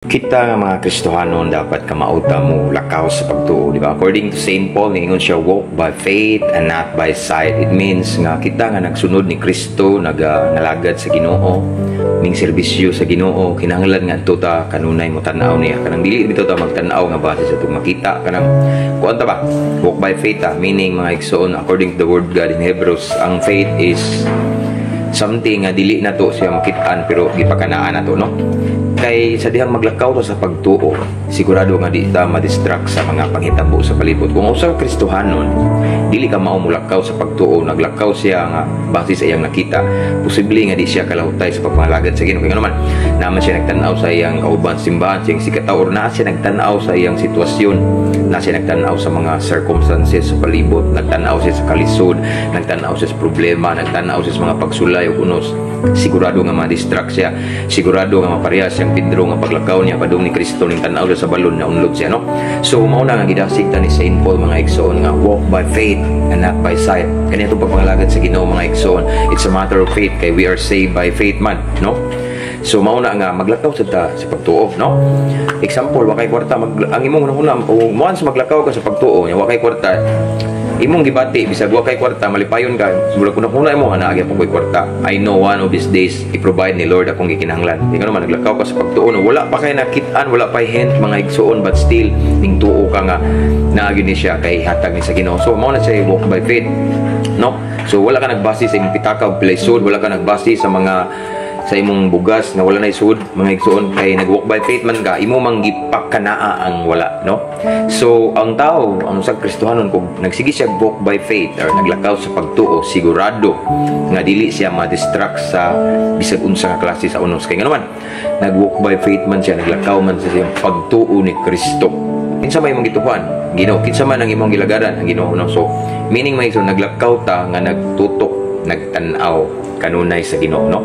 Kita nga mga Kristohanon dapat kamauta mo lakaw sa pagtuo, di ba? According to St. Paul, ningon siya, walk by faith and not by sight. It means nga kita nga nagsunod ni Kristo, nalagad sa Ginoo, ning serbisyo sa Ginoo, kinahanglan nga tuta kanunay mo tan-aw niya. Kanang dili bitaw ta magtan-aw nga base sa itong makita. Kanang kuan ta ba? Walk by faith meaning mga igsoon, according to the word God in Hebrews, ang faith is something nga dili na to siya makitaan pero gipakanaan na to, no? Kay sa dihang maglakaw to sa pagtuo, sigurado nga di ta ma-distract sa mga panghitabo sa palibot. Kung usa ka Kristohanon, dili ka mao mulakaw sa pagtuo, naglakaw siya nga base sa iyang nakita, posible nga di siya kalahutay sa pagpangalagad sa Ginoo. Kay naman naman siya nagtan-aw sa iyang kauban simbahan, siyang sikataor na siya nagtan-aw sa iyang sitwasyon, na siya nagtan-aw sa mga circumstances sa palibot, nagtan-aw siya sa kalisod, nagtan-aw siya sa problema, nagtan-aw siya sa mga pagsulay o kunos. Sigurado nga ma-distract siya, sigurado nga maparehas siyang Pedro nga paglakaw niya padung ni Kristo ning tan-aw siya sa balon na unlod siya, no? So mao na nga gidasig ta ni St. Paul mga igsoon nga walk by faith and not by sight. Kani itong pagpangalagad sa Ginoo mga igsoon, it's a matter of faith kay we are saved by faith man, no? So mao na nga maglakaw sa pagtuo, no? Example, wakay kwarta ang imong hunahuna once maglakaw ka sa pagtuo, wakay kwarta, imong gibati bisag wa kay kwarta malipayon ka mula kuna imo ana agi koy kwarta. I know one of these days i-provide ni Lord akong gikinahanglan. Di naman naglakaw ka sa pagtuo, no? Wala pa kay nakit-an, wala pa hint mga igsoon, but still ning tuo ka nga naagi ni siya kay hatag ni sa Ginoo. So mao na siya walk by faith, no? So wala ka nagbase sa imong pitaka o playsod, wala ka nagbase sa imong bugas na wala na isud mga igsoon, kay nag-walk by faith man ka, imo manggipakanaa ang wala, no? So ang tao, ang usag Kristohanon, kung nagsige siya walk by faith or naglakaw sa pagtuo, sigurado nga dili siya ma-distract sa bisag unsa nga klase sa unos. Kay naman nag-walk by faith man siya, naglakaw man sa siyang pagtuo ni Kristo. Kinsa may imong gituhan Ginoo, kinsa man ang imong gilagaran ang Ginoo, no? So meaning may so naglakaw ta nga nagtutok, nagtan-aw kanunay sa Ginoo, no?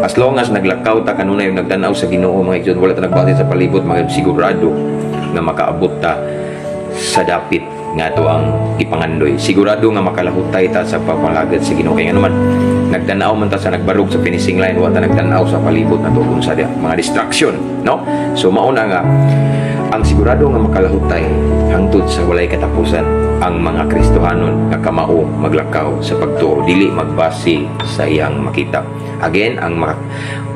As long as naglakaw ta kanunay nagtan-aw sa Ginoo mga igsoon, wala ta nagbase sa palibot, mga sigurado nga makaabot ta sa dapit nga to ang ipangandoy. Sigurado nga makalahutay ta sa pagpalagad sa Ginoo. Kay naman nagtan-aw man ta sa nagbarog sa finishing line, wala ta nagtan-aw sa palibot na to kung sa mga distraction, no? So mao na nga ang sigurado nga makalahutay hangtod sa walay katapusan ang mga Kristohanon nga kamao maglakaw sa pagtuo, dili magbase sa iyang makita. Again,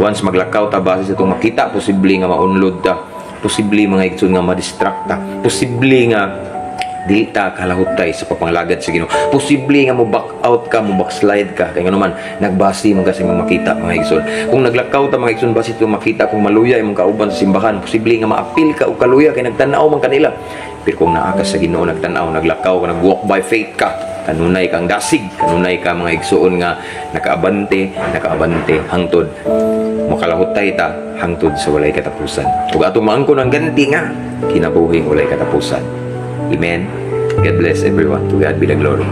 once maglakaw ta base sa itong makita, posible nga maunlod ta, posible mga igsoon nga ma-distract ta, posible nga dili ta kalahutay sa papangalagad sa Ginoo, posible nga mo back out ka, mo backslide ka, kaya naman nagbase man kasi mga makita mga igsoon. Kung naglakaw ta mga igsoon base itong makita, kung maluya imong kauban sa simbahan, posible nga maapil ka o kaluya kay nagtan-aw man kanila. Pero kung naakas sa Ginoo, nagtan-aw, naglakaw ka, nag-walk by faith ka, kanunay kang dasig, kanunay ka mga igsoon nga nakaabante hangtod makalahutay ta hangtod sa walay katapusan. Ug atong maangkon ang ganti nga kinabuhing walay katapusan. Amen. God bless everyone. To God be the glory.